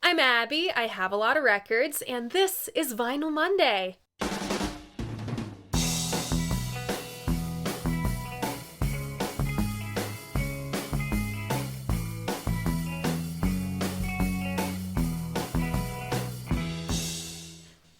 I'm Abby, I have a lot of records, and this is Vinyl Monday.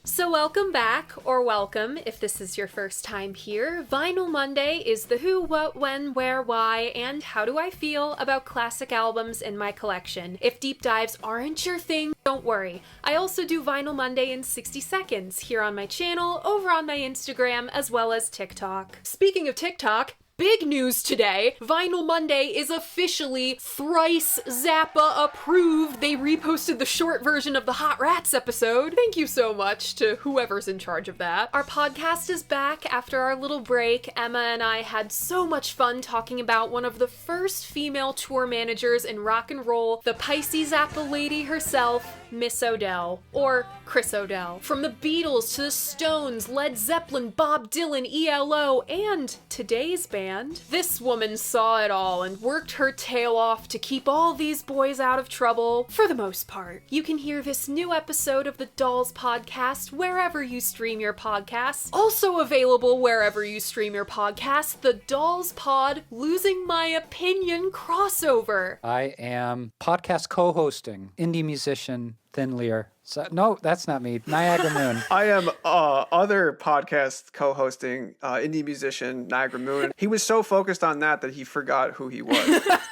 So welcome back, or welcome if this is your first time here. Vinyl Monday is the who, what, when, where, why, and how do I feel about classic albums in my collection. If deep dives aren't your thing, don't worry. I also do Vinyl Monday in 60 seconds here on my channel, over on my Instagram, as well as TikTok. Speaking of TikTok, big news today! Vinyl Monday is officially thrice Zappa approved. They reposted the short version of the Hot Rats episode. Thank you so much to whoever's in charge of that. Our podcast is back after our little break. Emma and I had so much fun talking about one of the first female tour managers in rock and roll, the Pisces Zappa lady herself, Miss O'Dell, or Chris O'Dell. From the Beatles to the Stones, Led Zeppelin, Bob Dylan, ELO, and today's band, this woman saw it all and worked her tail off to keep all these boys out of trouble, for the most part. You can hear this new episode of the Dolls podcast wherever you stream your podcasts. Also available wherever you stream your podcasts, the Dolls Pod Losing My Opinion crossover. I am podcast co-hosting, indie musician, Thin Lear. So, no, that's not me. Niagara Moon. I am other podcast co-hosting, indie musician Niagara Moon. He was so focused on that he forgot who he was.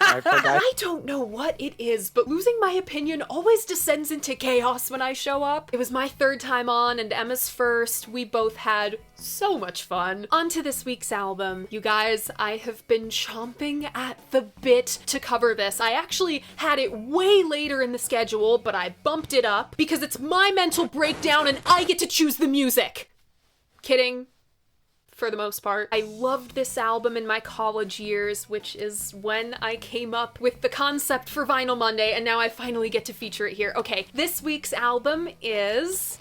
I don't know what it is, but losing my opinion always descends into chaos when I show up. It was my third time on and Emma's first. We both had so much fun. On to this week's album. You guys, I have been chomping at the bit to cover this. I actually had it way later in the schedule, but I bumped it up because it's my mental breakdown and I get to choose the music. Kidding. For the most part. I loved this album in my college years, which is when I came up with the concept for Vinyl Monday, and now I finally get to feature it here. Okay, this week's album is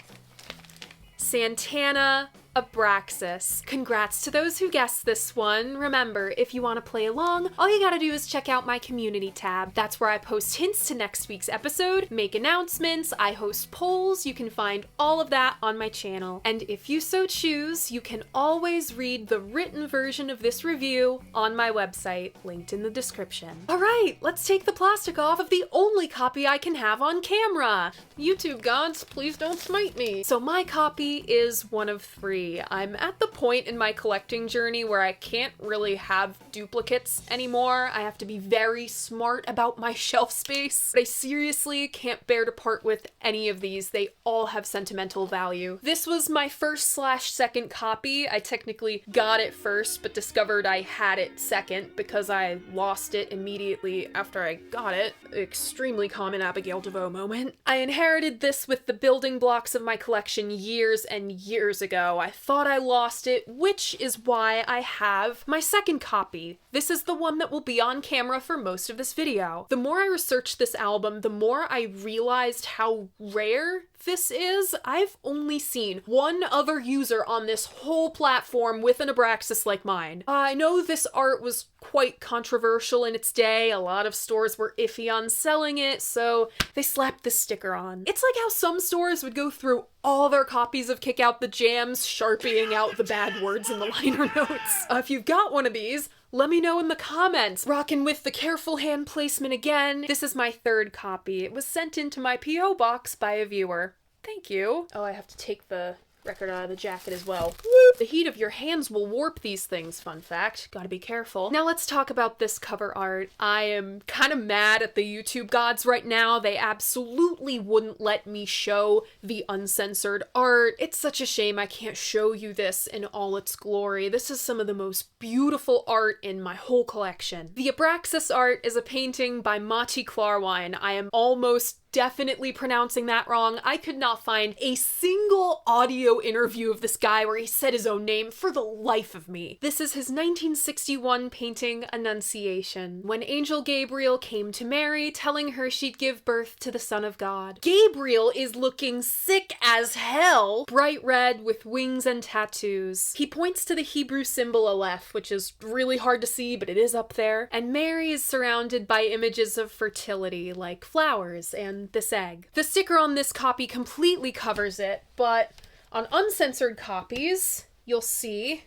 Santana, Abraxas. Congrats to those who guessed this one. Remember, if you want to play along, all you gotta do is check out my community tab. That's where I post hints to next week's episode, make announcements, I host polls. You can find all of that on my channel. And if you so choose, you can always read the written version of this review on my website, linked in the description. Alright, let's take the plastic off of the only copy I can have on camera. YouTube gods, please don't smite me. So my copy is one of 3. I'm at the point in my collecting journey where I can't really have duplicates anymore. I have to be very smart about my shelf space. But I seriously can't bear to part with any of these. They all have sentimental value. This was my first/second copy. I technically got it first, but discovered I had it second because I lost it immediately after I got it. Extremely common Abigail DeVoe moment. I inherited this with the building blocks of my collection years and years ago. I thought I lost it, which is why I have my second copy. This is the one that will be on camera for most of this video. The more I researched this album, the more I realized how rare this is. I've only seen one other user on this whole platform with an Abraxas like mine. I know this art was quite controversial in its day. A lot of stores were iffy on selling it, so they slapped this sticker on. It's like how some stores would go through all their copies of Kick Out the Jams, sharpieing out the bad words in the liner notes. If you've got one of these, let me know in the comments. Rockin' with the careful hand placement again. This is my third copy. It was sent into my P.O. box by a viewer. Thank you. Oh, I have to take the record out of the jacket as well. The heat of your hands will warp these things, fun fact. Gotta be careful. Now let's talk about this cover art. I am kind of mad at the YouTube gods right now. They absolutely wouldn't let me show the uncensored art. It's such a shame I can't show you this in all its glory. This is some of the most beautiful art in my whole collection. The Abraxas art is a painting by Mati Klarwein. I am almost definitely pronouncing that wrong. I could not find a single audio interview of this guy where he said his own name for the life of me. This is his 1961 painting, Annunciation, when Angel Gabriel came to Mary, telling her she'd give birth to the Son of God. Gabriel is looking sick as hell, bright red with wings and tattoos. He points to the Hebrew symbol Aleph, which is really hard to see, but it is up there, and Mary is surrounded by images of fertility, like flowers and on this egg. The sticker on this copy completely covers it, but on uncensored copies, you'll see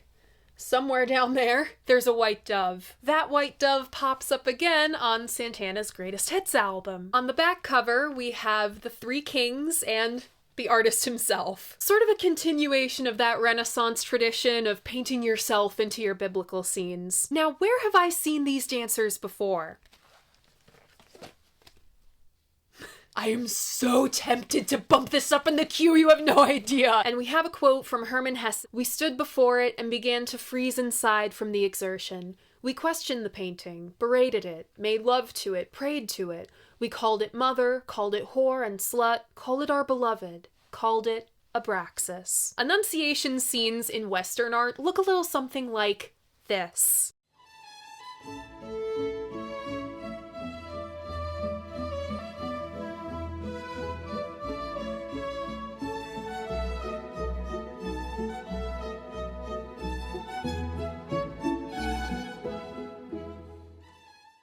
somewhere down there's a white dove. That white dove pops up again on Santana's Greatest Hits album. On the back cover, we have the three kings and the artist himself. Sort of a continuation of that Renaissance tradition of painting yourself into your biblical scenes. Now, where have I seen these dancers before? I am so tempted to bump this up in the queue, you have no idea! And we have a quote from Hermann Hesse. "We stood before it and began to freeze inside from the exertion. We questioned the painting, berated it, made love to it, prayed to it. We called it mother, called it whore and slut, called it our beloved, called it Abraxas." Annunciation scenes in Western art look a little something like this.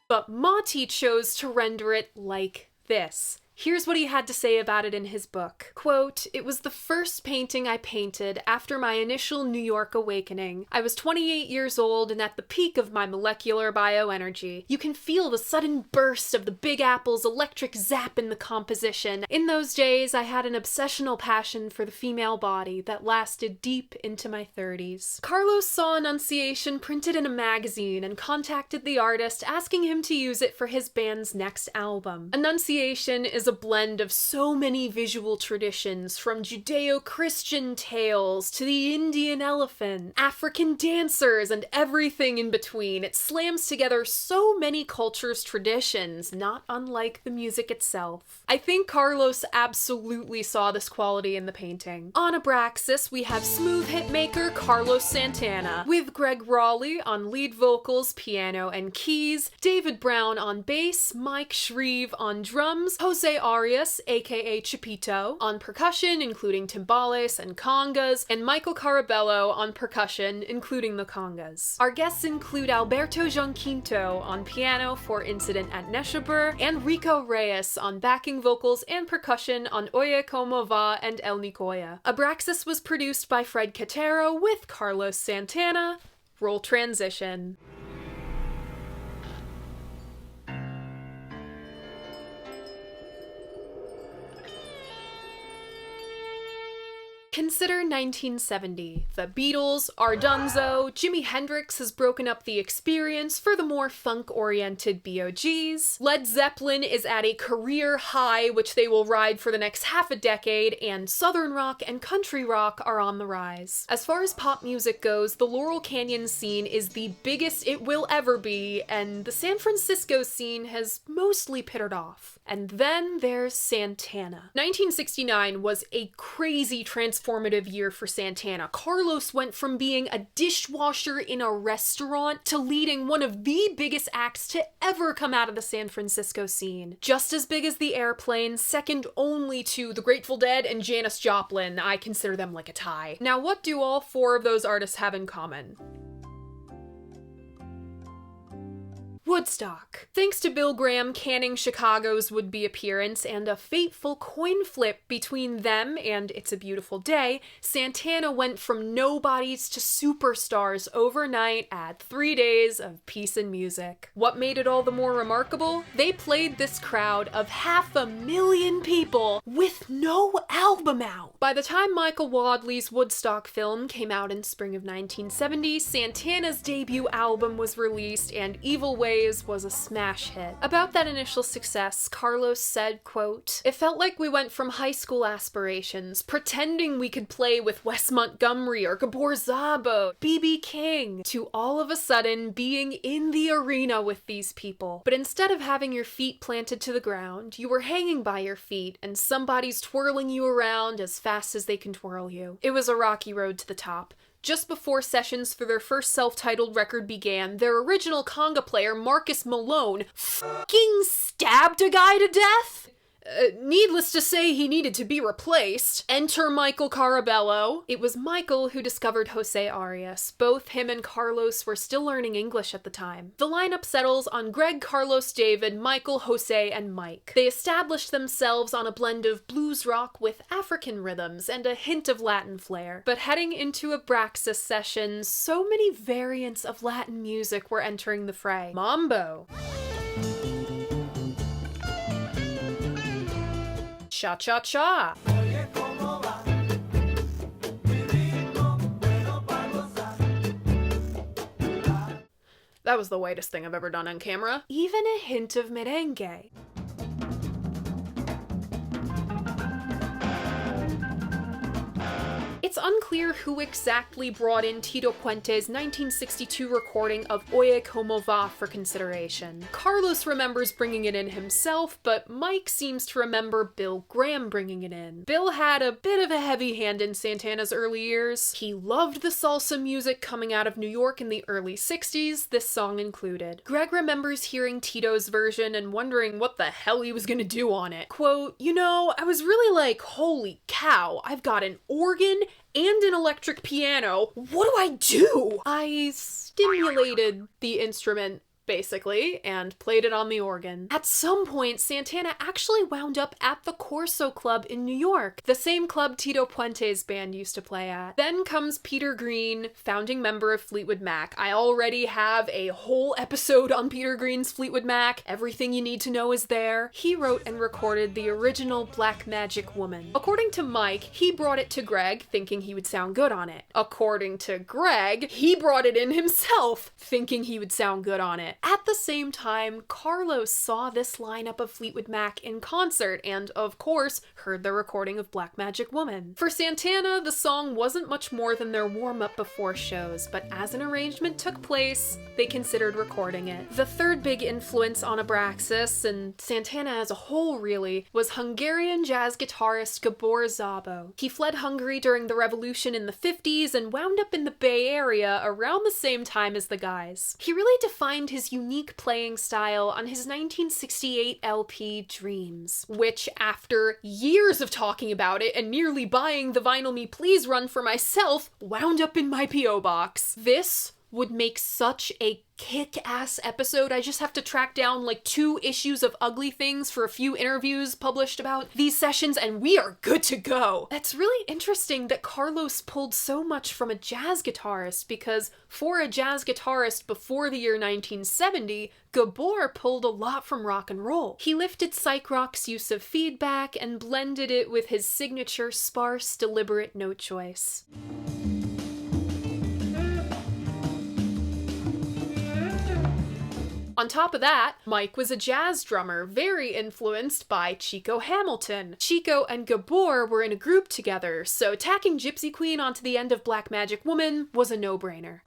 But Monty chose to render it like this. Here's what he had to say about it in his book. Quote, "It was the first painting I painted after my initial New York awakening. I was 28 years old and at the peak of my molecular bioenergy. You can feel the sudden burst of the Big Apple's electric zap in the composition. In those days, I had an obsessional passion for the female body that lasted deep into my 30s. Carlos saw Annunciation printed in a magazine and contacted the artist asking him to use it for his band's next album. Annunciation is a blend of so many visual traditions, from Judeo-Christian tales to the Indian elephant, African dancers, and everything in between. It slams together so many cultures' traditions, not unlike the music itself. I think Carlos absolutely saw this quality in the painting. On Abraxas, we have smooth hitmaker Carlos Santana, with Greg Raleigh on lead vocals, piano, and keys, David Brown on bass, Mike Shreve on drums, Jose Arias, aka Chipito, on percussion, including timbales and congas, and Michael Carabello on percussion, including the congas. Our guests include Alberto Gianquinto on piano for Incident at Neshaber, and Rico Reyes on backing vocals and percussion on Oye Como Va and El Nicoya. Abraxas was produced by Fred Catero with Carlos Santana. Roll transition. Consider 1970. The Beatles are donezo, Jimi Hendrix has broken up the Experience for the more funk-oriented BOGs, Led Zeppelin is at a career high which they will ride for the next half a decade, and Southern rock and country rock are on the rise. As far as pop music goes, the Laurel Canyon scene is the biggest it will ever be, and the San Francisco scene has mostly pittered off. And then there's Santana. 1969 was a crazy transformative year for Santana. Carlos went from being a dishwasher in a restaurant to leading one of the biggest acts to ever come out of the San Francisco scene. Just as big as the Airplanes, second only to the Grateful Dead and Janis Joplin. I consider them like a tie. Now, what do all four of those artists have in common? Woodstock. Thanks to Bill Graham canning Chicago's would-be appearance and a fateful coin flip between them and It's a Beautiful Day, Santana went from nobodies to superstars overnight at 3 days of peace and music. What made it all the more remarkable? They played this crowd of 500,000 people with no album out. By the time Michael Wadley's Woodstock film came out in spring of 1970, Santana's debut album was released and Evil Ways was a smash hit. About that initial success, Carlos said, quote, "It felt like we went from high school aspirations, pretending we could play with Wes Montgomery or Gabor Szabo, B.B. King, to all of a sudden being in the arena with these people. But instead of having your feet planted to the ground, you were hanging by your feet and somebody's twirling you around as fast as they can twirl you. It was a rocky road to the top. Just before sessions for their first self-titled record began, their original conga player, Marcus Malone, f***ing stabbed a guy to death? Needless to say, he needed to be replaced. Enter Michael Carabello. It was Michael who discovered Jose Arias. Both him and Carlos were still learning English at the time. The lineup settles on Greg, Carlos, David, Michael, Jose, and Mike. They established themselves on a blend of blues rock with African rhythms and a hint of Latin flair. But heading into Abraxas sessions, so many variants of Latin music were entering the fray. Mambo. Cha-cha-cha. That was the whitest thing I've ever done on camera. Even a hint of merengue. It's unclear who exactly brought in Tito Puente's 1962 recording of Oye Como Va for consideration. Carlos remembers bringing it in himself, but Mike seems to remember Bill Graham bringing it in. Bill had a bit of a heavy hand in Santana's early years. He loved the salsa music coming out of New York in the early 60s, this song included. Greg remembers hearing Tito's version and wondering what the hell he was gonna do on it. Quote, I was really like, holy cow, I've got an organ and an electric piano. What do I do? I stimulated the instrument, basically, and played it on the organ. At some point, Santana actually wound up at the Corso Club in New York, the same club Tito Puente's band used to play at. Then comes Peter Green, founding member of Fleetwood Mac. I already have a whole episode on Peter Green's Fleetwood Mac. Everything you need to know is there. He wrote and recorded the original Black Magic Woman. According to Mike, he brought it to Greg, thinking he would sound good on it. According to Greg, he brought it in himself, thinking he would sound good on it. At the same time, Carlos saw this lineup of Fleetwood Mac in concert and, of course, heard the recording of Black Magic Woman. For Santana, the song wasn't much more than their warm-up before shows, but as an arrangement took place, they considered recording it. The third big influence on Abraxas, and Santana as a whole really, was Hungarian jazz guitarist Gabor Szabo. He fled Hungary during the revolution in the 50s and wound up in the Bay Area around the same time as the guys. He really defined his unique playing style on his 1968 LP Dreams, which, after years of talking about it and nearly buying the Vinyl Me Please run for myself, wound up in my P.O. box. This would make such a kick-ass episode. I just have to track down like 2 issues of Ugly Things for a few interviews published about these sessions, and we are good to go. That's really interesting that Carlos pulled so much from a jazz guitarist, because for a jazz guitarist before the year 1970, Gabor pulled a lot from rock and roll. He lifted psych rock's use of feedback and blended it with his signature sparse, deliberate note choice. On top of that, Mike was a jazz drummer, very influenced by Chico Hamilton. Chico and Gabor were in a group together, so tacking Gypsy Queen onto the end of Black Magic Woman was a no-brainer.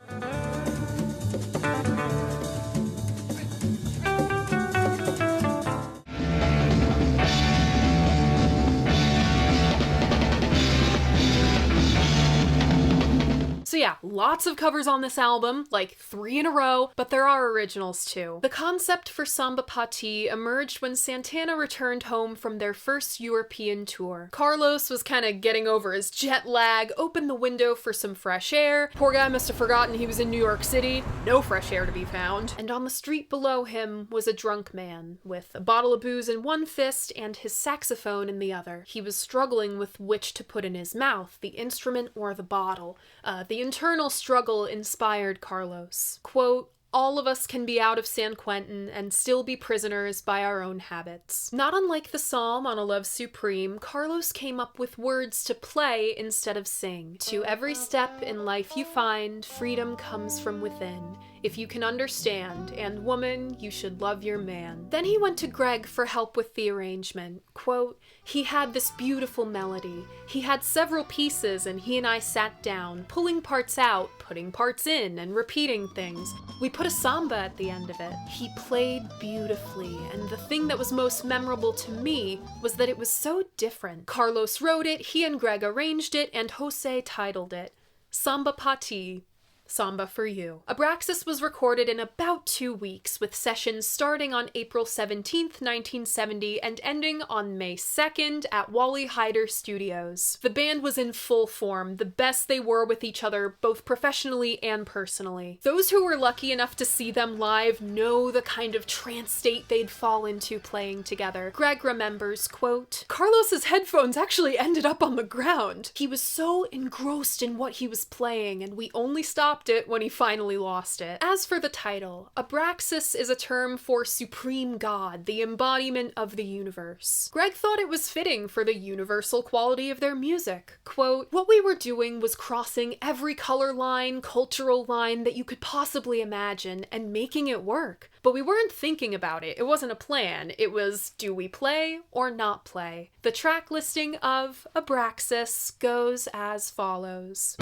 So yeah, lots of covers on this album, like 3 in a row, but there are originals too. The concept for Samba Pati emerged when Santana returned home from their first European tour. Carlos was kind of getting over his jet lag, opened the window for some fresh air. Poor guy must have forgotten he was in New York City. No fresh air to be found. And on the street below him was a drunk man, with a bottle of booze in one fist and his saxophone in the other. He was struggling with which to put in his mouth, the instrument or the bottle. The internal struggle inspired Carlos. Quote, "All of us can be out of San Quentin and still be prisoners by our own habits." Not unlike the psalm on A Love Supreme, Carlos came up with words to play instead of sing. To every step in life you find, freedom comes from within. If you can understand, and woman, you should love your man. Then he went to Greg for help with the arrangement. Quote, "He had this beautiful melody. He had several pieces and he and I sat down, pulling parts out, putting parts in, and repeating things. We put a samba at the end of it. He played beautifully, and the thing that was most memorable to me was that it was so different. Carlos wrote it, he and Greg arranged it, and Jose titled it Samba Pati, Samba for You. Abraxas was recorded in about 2 weeks, with sessions starting on April 17th, 1970 and ending on May 2nd at Wally Hyder Studios. The band was in full form, the best they were with each other, both professionally and personally. Those who were lucky enough to see them live know the kind of trance state they'd fall into playing together. Greg remembers, quote, "Carlos's headphones actually ended up on the ground. He was so engrossed in what he was playing, and we only stopped it when he finally lost it." As for the title, Abraxas is a term for supreme god, the embodiment of the universe. Greg thought it was fitting for the universal quality of their music. Quote, "What we were doing was crossing every color line, cultural line that you could possibly imagine and making it work. But we weren't thinking about it. It wasn't a plan. It was, do we play or not play?" The track listing of Abraxas goes as follows.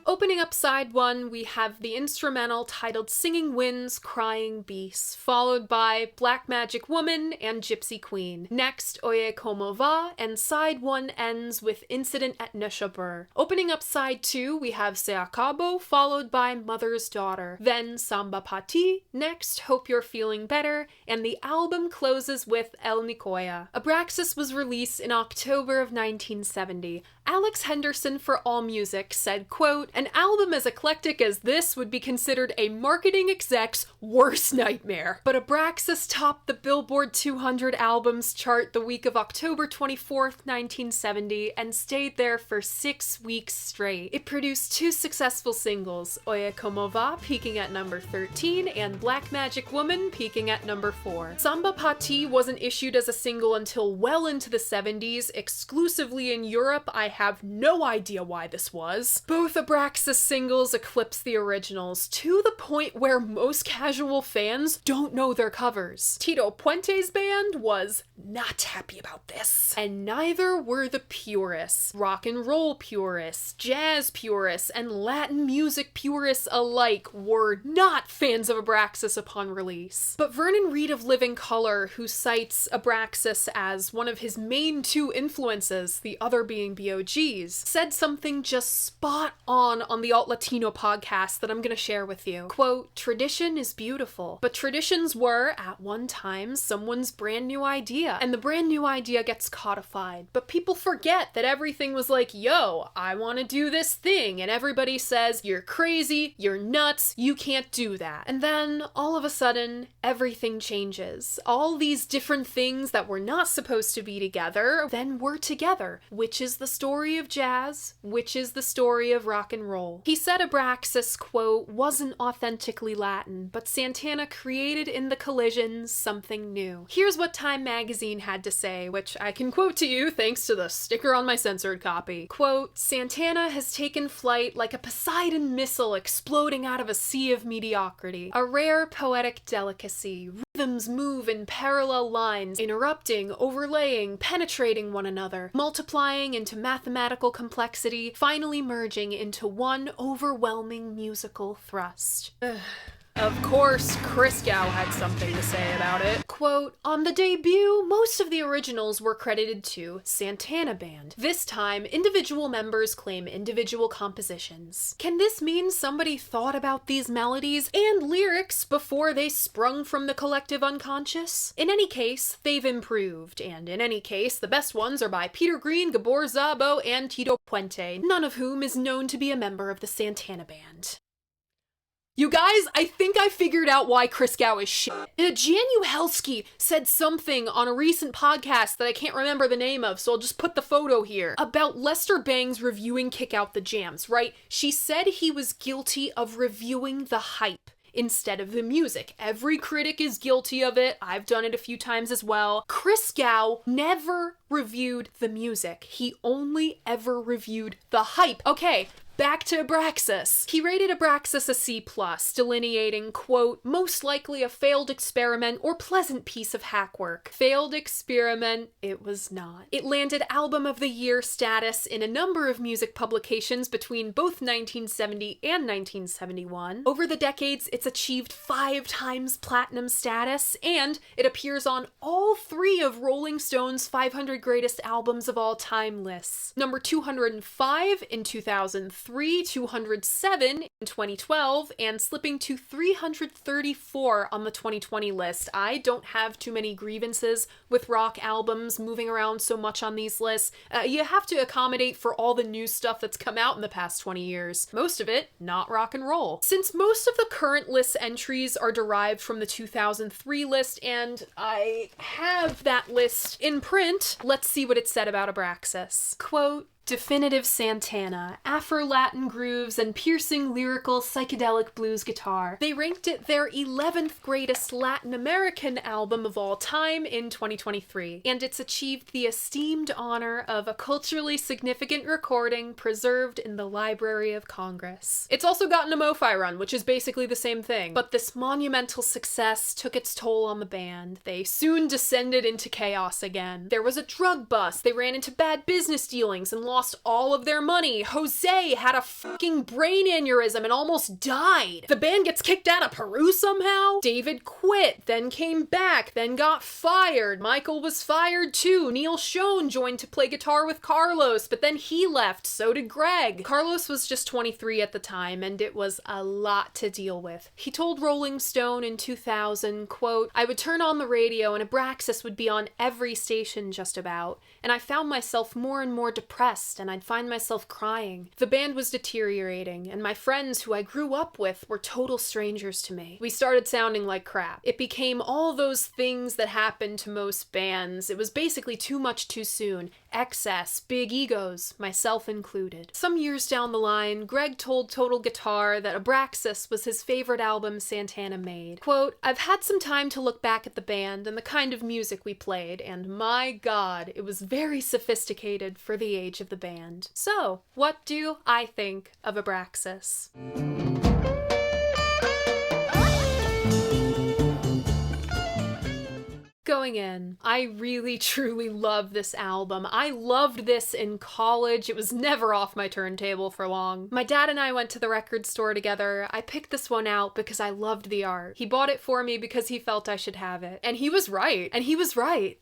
Opening up side 1, we have the instrumental titled Singing Winds, Crying Beasts, followed by Black Magic Woman and Gypsy Queen. Next, Oye Como Va, and side 1 ends with Incident at Neshabur. Opening up side 2, we have Se Acabo, followed by Mother's Daughter. Then Samba Pati, next Hope You're Feeling Better, and the album closes with El Nicoya. Abraxas was released in October of 1970. Alex Henderson for AllMusic said, quote, "An album as eclectic as this would be considered a marketing exec's worst nightmare." But Abraxas topped the Billboard 200 albums chart the week of October 24th, 1970, and stayed there for 6 weeks straight. It produced 2 successful singles, Oye Como Va peaking at number 13, and Black Magic Woman peaking at number 4. Samba Pati wasn't issued as a single until well into the 70s, exclusively in Europe. I have no idea why this was. Both Abraxas singles eclipse the originals, to the point where most casual fans don't know their covers. Tito Puente's band was not happy about this, and neither were the purists. Rock and roll purists, jazz purists, and Latin music purists alike were not fans of Abraxas upon release. But Vernon Reid of Living Colour, who cites Abraxas as one of his main 2 influences, the other being BOG's, said something just spot on the Alt Latino podcast that I'm gonna share with you. Quote, "Tradition is beautiful, but traditions were, at one time, someone's brand new idea, and the brand new idea gets codified. But people forget that everything was like, yo, I want to do this thing, and everybody says, you're crazy, you're nuts, you can't do that. And then, all of a sudden, everything changes. All these different things that were not supposed to be together, then were together, which is the story of jazz, which is the story of rock and roll." He said Abraxas, quote, "wasn't authentically Latin, but Santana created in the collisions something new." Here's what Time magazine had to say, which I can quote to you thanks to the sticker on my censored copy. Quote, "Santana has taken flight like a Poseidon missile exploding out of a sea of mediocrity. A rare poetic delicacy. Rhythms move in parallel lines, interrupting, overlaying, penetrating one another, multiplying into mathematical complexity, finally merging into one overwhelming musical thrust." Of course, Christgau had something to say about it. Quote, "On the debut, most of the originals were credited to Santana Band. This time, individual members claim individual compositions. Can this mean somebody thought about these melodies and lyrics before they sprung from the collective unconscious? In any case, they've improved, and in any case, the best ones are by Peter Green, Gabor Szabo, and Tito Puente, none of whom is known to be a member of the Santana Band." You guys, I think I figured out why Christgau is shit. Jan Uhelski said something on a recent podcast that I can't remember the name of, so I'll just put the photo here, about Lester Bangs reviewing Kick Out the Jams, right? She said he was guilty of reviewing the hype instead of the music. Every critic is guilty of it. I've done it a few times as well. Christgau never reviewed the music. He only ever reviewed the hype. Okay, back to Abraxas. He rated Abraxas a C+, delineating, quote, most likely a failed experiment or pleasant piece of hack work. Failed experiment, it was not. It landed Album of the Year status in a number of music publications between both 1970 and 1971. Over the decades, it's achieved 5 times platinum status, and it appears on all 3 of Rolling Stone's 500 greatest albums of all time lists. Number 205 in 2003, 207 in 2012, and slipping to 334 on the 2020 list. I don't have too many grievances with rock albums moving around so much on these lists. You have to accommodate for all the new stuff that's come out in the past 20 years. Most of it not rock and roll. Since most of the current list entries are derived from the 2003 list, and I have that list in print, let's see what it said about Abraxas. Quote, definitive Santana, Afro-Latin grooves and piercing lyrical psychedelic blues guitar. They ranked it their 11th greatest Latin American album of all time in 2023, and it's achieved the esteemed honor of a culturally significant recording preserved in the Library of Congress. It's also gotten a MoFi run, which is basically the same thing, but this monumental success took its toll on the band. They soon descended into chaos again. There was a drug bust, they ran into bad business dealings and lost all of their money. Jose had a fucking brain aneurysm and almost died. The band gets kicked out of Peru somehow. David quit, then came back, then got fired. Michael was fired too. Neil Schon joined to play guitar with Carlos, but then he left. So did Greg. Carlos was just 23 at the time, and it was a lot to deal with. He told Rolling Stone in 2000, quote, I would turn on the radio and Abraxas would be on every station just about, and I found myself more and more depressed, and I'd find myself crying. The band was deteriorating, and my friends who I grew up with were total strangers to me. We started sounding like crap. It became all those things that happen to most bands. It was basically too much too soon. Excess, big egos, myself included. Some years down the line, Greg told Total Guitar that Abraxas was his favorite album Santana made. Quote, I've had some time to look back at the band and the kind of music we played, and my God, it was very sophisticated for the age of the band. So, what do I think of Abraxas? Going in, I really truly love this album. I loved this in college. It was never off my turntable for long. My dad and I went to the record store together. I picked this one out because I loved the art. He bought it for me because he felt I should have it. And he was right.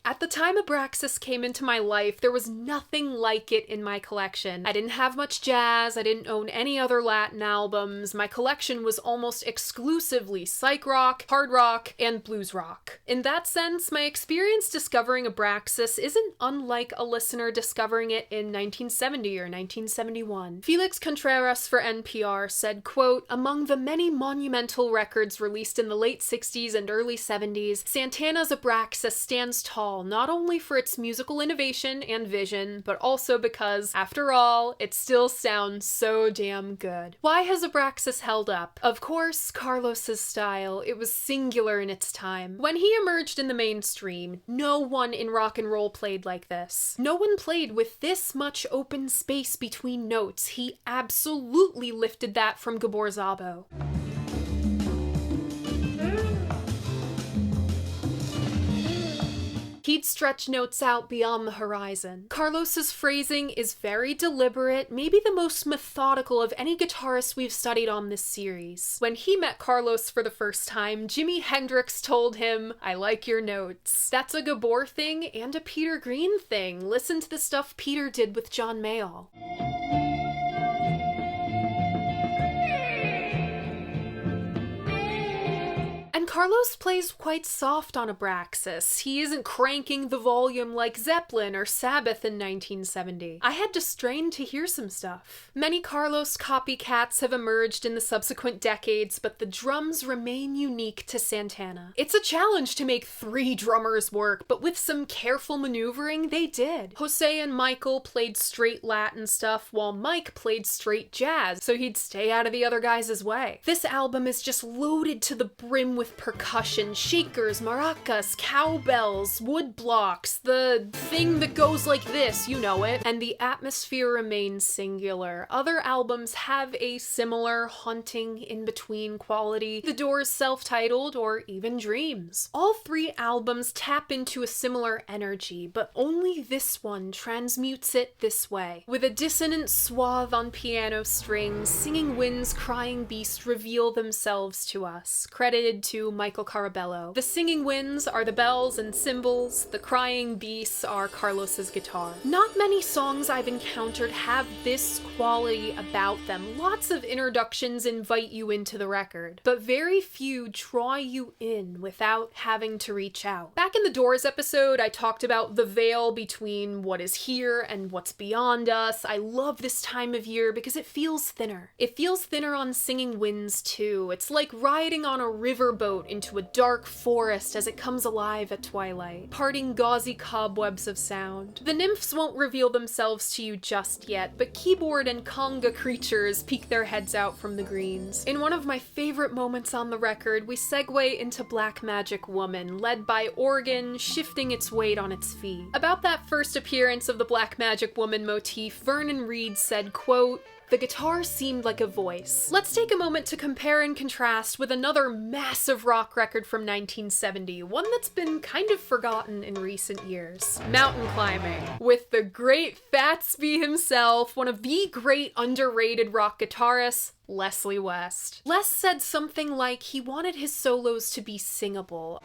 At the time Abraxas came into my life, there was nothing like it in my collection. I didn't have much jazz. I didn't own any other Latin albums. My collection was almost exclusively psych rock, hard rock, and blues rock. In that sense, my experience discovering Abraxas isn't unlike a listener discovering it in 1970 or 1971. Felix Contreras for NPR said, quote, among the many monumental records released in the late 60s and early 70s, Santana's Abraxas stands tall not only for its musical innovation and vision, but also because, after all, it still sounds so damn good. Why has Abraxas held up? Of course, Carlos's style. It was singular in its time. When he emerged in the mainstream, no one in rock and roll played like this. No one played with this much open space between notes. He absolutely lifted that from Gabor Szabo. He'd stretch notes out beyond the horizon. Carlos's phrasing is very deliberate, maybe the most methodical of any guitarist we've studied on this series. When he met Carlos for the first time, Jimi Hendrix told him, I like your notes. That's a Gabor thing and a Peter Green thing. Listen to the stuff Peter did with John Mayall. And Carlos plays quite soft on Abraxas. He isn't cranking the volume like Zeppelin or Sabbath in 1970. I had to strain to hear some stuff. Many Carlos copycats have emerged in the subsequent decades, but the drums remain unique to Santana. It's a challenge to make 3 drummers work, but with some careful maneuvering, they did. Jose and Michael played straight Latin stuff, while Mike played straight jazz, so he'd stay out of the other guys' way. This album is just loaded to the brim with percussion, shakers, maracas, cowbells, wood blocks, the thing that goes like this, you know it, and the atmosphere remains singular. Other albums have a similar haunting in-between quality, The Doors' self-titled, or even Dreams. All three albums tap into a similar energy, but only this one transmutes it this way. With a dissonant suave on piano strings, Singing Winds, Crying Beast reveal themselves to us, credited to Michael Carabello. The Singing Winds are the bells and cymbals, the Crying Beasts are Carlos's guitar. Not many songs I've encountered have this quality about them. Lots of introductions invite you into the record, but very few draw you in without having to reach out. Back in the Doors episode, I talked about the veil between what is here and what's beyond us. I love this time of year because it feels thinner. It feels thinner on Singing Winds too. It's like riding on a riverboat into a dark forest as it comes alive at twilight, parting gauzy cobwebs of sound. The nymphs won't reveal themselves to you just yet, but keyboard and conga creatures peek their heads out from the greens. In one of my favorite moments on the record, we segue into Black Magic Woman, led by organ shifting its weight on its feet. About that first appearance of the Black Magic Woman motif, Vernon Reid said, quote, "The guitar seemed like a voice." Let's take a moment to compare and contrast with another massive rock record from 1970, one that's been kind of forgotten in recent years. Mountain Climbing, with the great Fatsby himself, one of the great underrated rock guitarists, Leslie West. Les said something like he wanted his solos to be singable.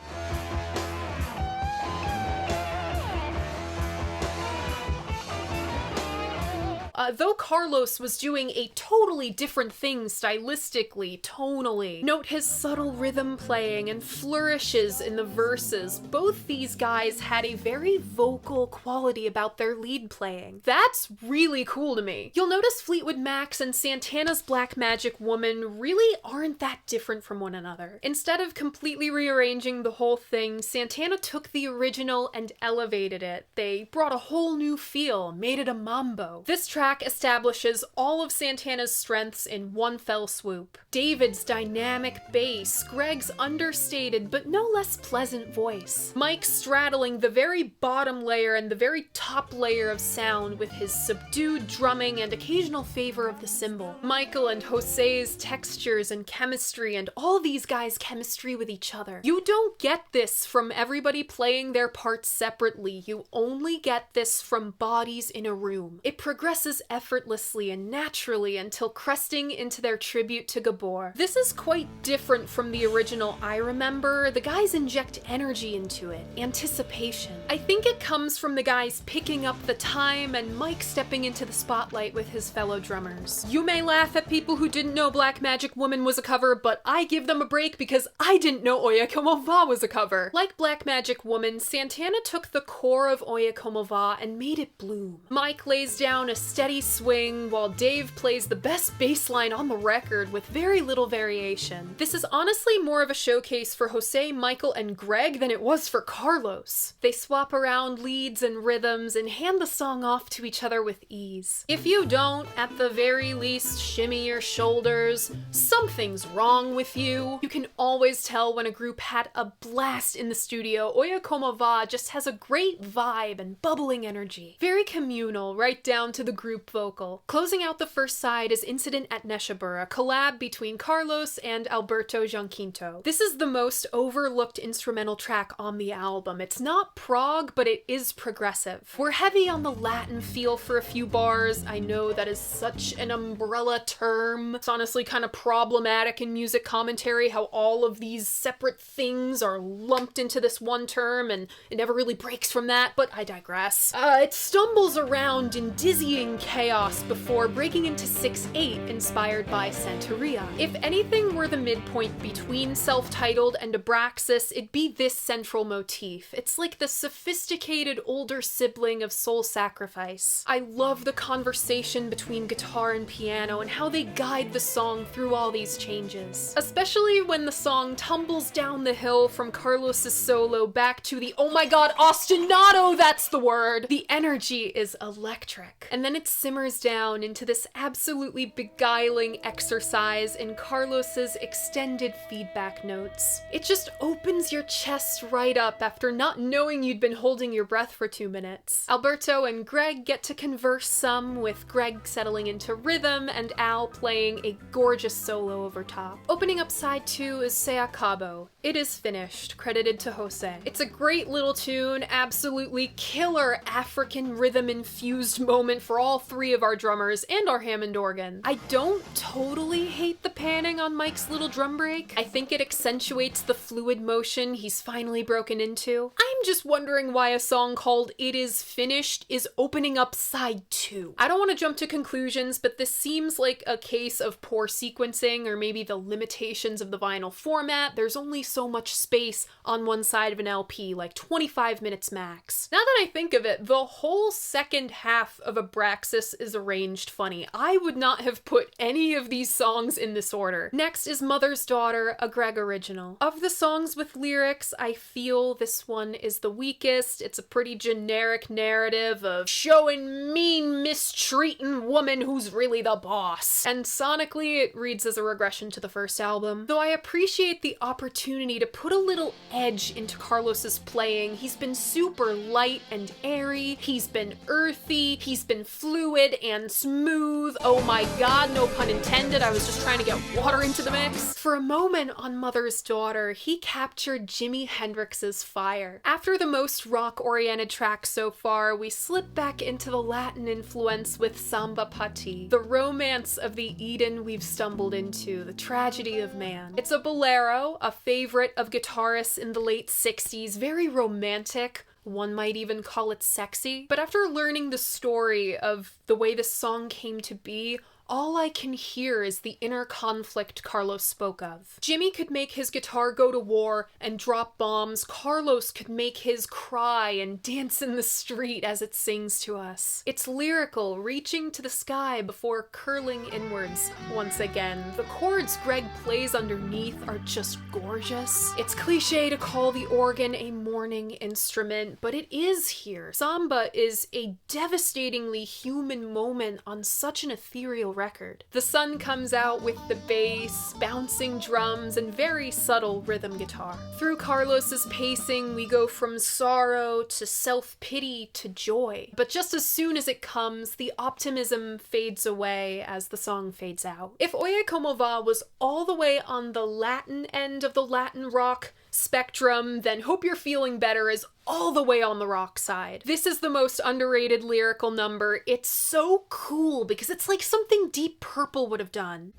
Though Carlos was doing a totally different thing stylistically, tonally. Note his subtle rhythm playing and flourishes in the verses. Both these guys had a very vocal quality about their lead playing. That's really cool to me. You'll notice Fleetwood Mac's and Santana's Black Magic Woman really aren't that different from one another. Instead of completely rearranging the whole thing, Santana took the original and elevated it. They brought a whole new feel, made it a mambo. This track establishes all of Santana's strengths in one fell swoop. David's dynamic bass, Greg's understated but no less pleasant voice, Mike straddling the very bottom layer and the very top layer of sound with his subdued drumming and occasional favor of the cymbal, Michael and Jose's textures and chemistry, and all these guys' chemistry with each other. You don't get this from everybody playing their parts separately. You only get this from bodies in a room. It progresses effortlessly and naturally until cresting into their tribute to Gabor. This is quite different from the original I Remember. The guys inject energy into it, anticipation. I think it comes from the guys picking up the time and Mike stepping into the spotlight with his fellow drummers. You may laugh at people who didn't know Black Magic Woman was a cover, but I give them a break because I didn't know Oye Como Va was a cover. Like Black Magic Woman, Santana took the core of Oye Como Va and made it bloom. Mike lays down a steady swing while Dave plays the best bass line on the record with very little variation. This is honestly more of a showcase for Jose, Michael, and Greg than it was for Carlos. They swap around leads and rhythms and hand the song off to each other with ease. If you don't, at the very least, shimmy your shoulders, something's wrong with you. You can always tell when a group had a blast in the studio. Oye Como Va just has a great vibe and bubbling energy. Very communal, right down to the group vocal. Closing out the first side is Incident at Neshabur, a collab between Carlos and Alberto Gianquinto. This is the most overlooked instrumental track on the album. It's not prog, but it is progressive. We're heavy on the Latin feel for a few bars. I know that is such an umbrella term. It's honestly kind of problematic in music commentary how all of these separate things are lumped into this one term and it never really breaks from that, but I digress. It stumbles around in dizzying chaos before breaking into 6/8, inspired by Santeria. If anything were the midpoint between self-titled and Abraxas, it'd be this central motif. It's like the sophisticated older sibling of Soul Sacrifice. I love the conversation between guitar and piano and how they guide the song through all these changes. Especially when the song tumbles down the hill from Carlos's solo back to the, oh my god, ostinato, that's the word! The energy is electric. And then it simmers down into this absolutely beguiling exercise in Carlos's extended feedback notes. It just opens your chest right up after not knowing you'd been holding your breath for 2 minutes. Alberto and Greg get to converse some, with Greg settling into rhythm and Al playing a gorgeous solo over top. Opening up side 2 is Se Acabo. It is finished, credited to Jose. It's a great little tune, absolutely killer African rhythm-infused moment for all 3 of our drummers and our Hammond organ. I don't totally hate the panning on Mike's little drum break. I think it accentuates the fluid motion he's finally broken into. I'm just wondering why a song called It Is Finished is opening up side 2. I don't want to jump to conclusions, but this seems like a case of poor sequencing or maybe the limitations of the vinyl format. There's only so much space on one side of an LP, like 25 minutes max. Now that I think of it, the whole second half of Abraxas is arranged funny. I would not have put any of these songs in this order. Next is Mother's Daughter, a Greg original. Of the songs with lyrics, I feel this one is the weakest. It's a pretty generic narrative of showing mean, mistreating woman who's really the boss. And sonically, it reads as a regression to the first album. Though I appreciate the opportunity to put a little edge into Carlos's playing. He's been super light and airy. He's been earthy. He's been fluid and smooth. Oh my god, no pun intended. I was just trying to get water into the mix. For a moment on Mother's Daughter, he captured Jimi Hendrix's fire. After the most rock-oriented track so far, we slip back into the Latin influence with Samba Pati, the romance of the Eden we've stumbled into, the tragedy of man. It's a bolero, a favorite of guitarists in the late 60s, very romantic. One might even call it sexy. But after learning the story of the way this song came to be, all I can hear is the inner conflict Carlos spoke of. Jimmy could make his guitar go to war and drop bombs. Carlos could make his cry and dance in the street as it sings to us. It's lyrical, reaching to the sky before curling inwards once again. The chords Greg plays underneath are just gorgeous. It's cliche to call the organ a mourning instrument, but it is here. Samba is a devastatingly human moment on such an ethereal record. The sun comes out with the bass, bouncing drums, and very subtle rhythm guitar. Through Carlos's pacing, we go from sorrow to self-pity to joy. But just as soon as it comes, the optimism fades away as the song fades out. If Oye Como Va was all the way on the Latin end of the Latin rock spectrum, then Hope You're Feeling Better is all the way on the rock side. This is the most underrated lyrical number. It's so cool because it's like something Deep Purple would have done.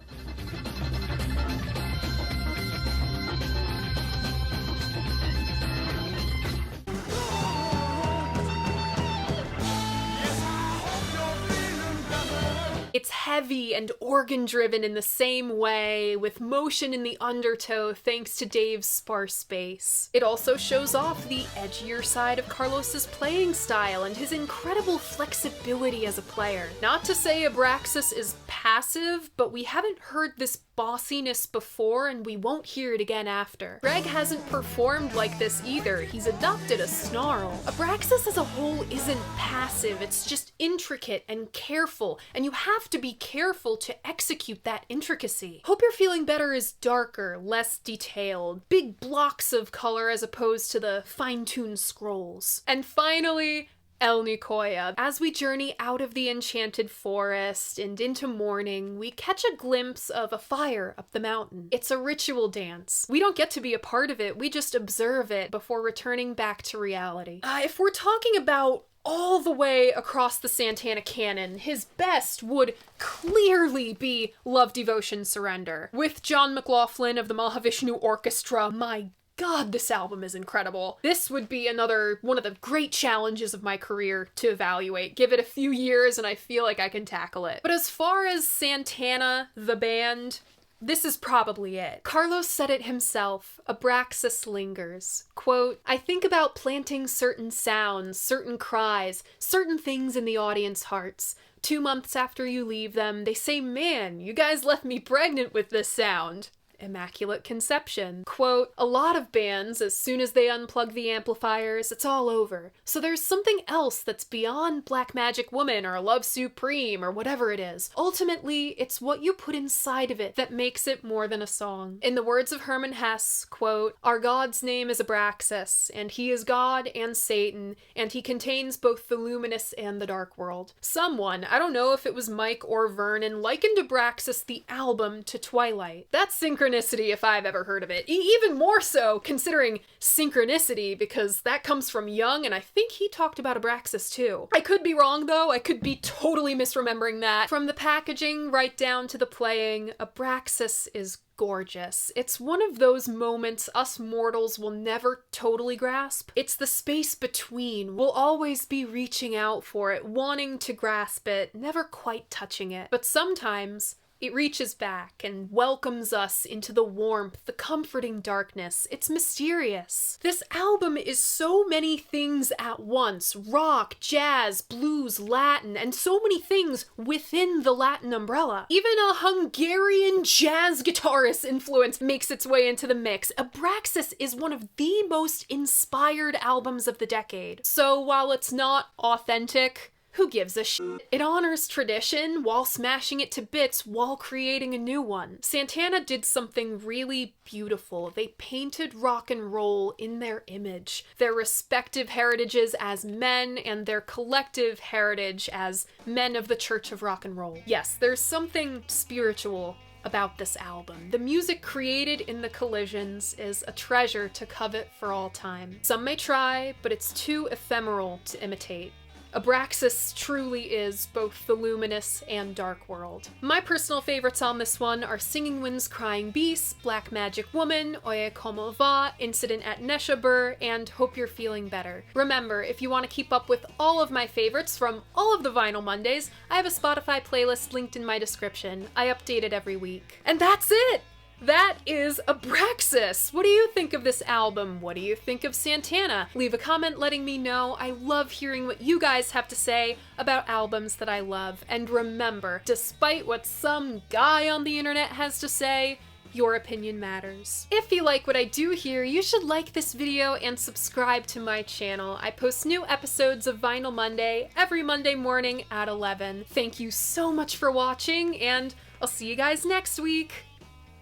It's heavy and organ-driven in the same way, with motion in the undertow thanks to Dave's sparse bass. It also shows off the edgier side of Carlos's playing style and his incredible flexibility as a player. Not to say Abraxas is passive, but we haven't heard this bossiness before and we won't hear it again after. Greg hasn't performed like this either. He's adopted a snarl. Abraxas as a whole isn't passive, it's just intricate and careful, and you have to be careful to execute that intricacy. Hope You're Feeling Better is darker, less detailed, big blocks of color as opposed to the fine-tuned scrolls. And finally, El Nicoya. As we journey out of the enchanted forest and into morning, we catch a glimpse of a fire up the mountain. It's a ritual dance. We don't get to be a part of it, we just observe it before returning back to reality. If we're talking about all the way across the Santana canon, his best would clearly be Love, Devotion, Surrender. With John McLaughlin of the Mahavishnu Orchestra, my God, this album is incredible. This would be another one of the great challenges of my career to evaluate. Give it a few years and I feel like I can tackle it. But as far as Santana, the band, this is probably it. Carlos said it himself, Abraxas lingers. Quote, I think about planting certain sounds, certain cries, certain things in the audience hearts. 2 months after you leave them, they say, man, you guys left me pregnant with this sound. Immaculate Conception. Quote, a lot of bands, as soon as they unplug the amplifiers, it's all over. So there's something else that's beyond Black Magic Woman or Love Supreme or whatever it is. Ultimately, it's what you put inside of it that makes it more than a song. In the words of Hermann Hesse, quote, our God's name is Abraxas, and he is God and Satan, and he contains both the luminous and the dark world. Someone, I don't know if it was Mike or Vernon, likened Abraxas the album to Twilight. That's synchronicity if I've ever heard of it. Even more so considering synchronicity, because that comes from Jung, and I think he talked about Abraxas too. I could be wrong though, I could be totally misremembering that. From the packaging right down to the playing, Abraxas is gorgeous. It's one of those moments us mortals will never totally grasp. It's the space between. We'll always be reaching out for it, wanting to grasp it, never quite touching it. But sometimes it reaches back and welcomes us into the warmth, the comforting darkness. It's mysterious. This album is so many things at once. Rock, jazz, blues, Latin, and so many things within the Latin umbrella. Even a Hungarian jazz guitarist influence makes its way into the mix. Abraxas is one of the most inspired albums of the decade. So while it's not authentic, who gives a shit? It honors tradition while smashing it to bits while creating a new one. Santana did something really beautiful. They painted rock and roll in their image, their respective heritages as men and their collective heritage as men of the Church of Rock and Roll. Yes, there's something spiritual about this album. The music created in the collisions is a treasure to covet for all time. Some may try, but it's too ephemeral to imitate. Abraxas truly is both the luminous and dark world. My personal favorites on this one are Singing Winds, Crying Beasts, Black Magic Woman, Oye Como Va, Incident at Neshabur, and Hope You're Feeling Better. Remember, if you want to keep up with all of my favorites from all of the Vinyl Mondays, I have a Spotify playlist linked in my description. I update it every week. And that's it! That is Abraxas! What do you think of this album? What do you think of Santana? Leave a comment letting me know. I love hearing what you guys have to say about albums that I love. And remember, despite what some guy on the internet has to say, your opinion matters. If you like what I do here, you should like this video and subscribe to my channel. I post new episodes of Vinyl Monday every Monday morning at 11. Thank you so much for watching, and I'll see you guys next week.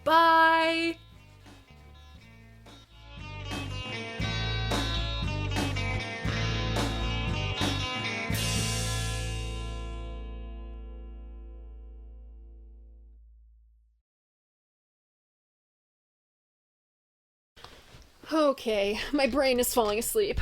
Bye! Okay, my brain is falling asleep.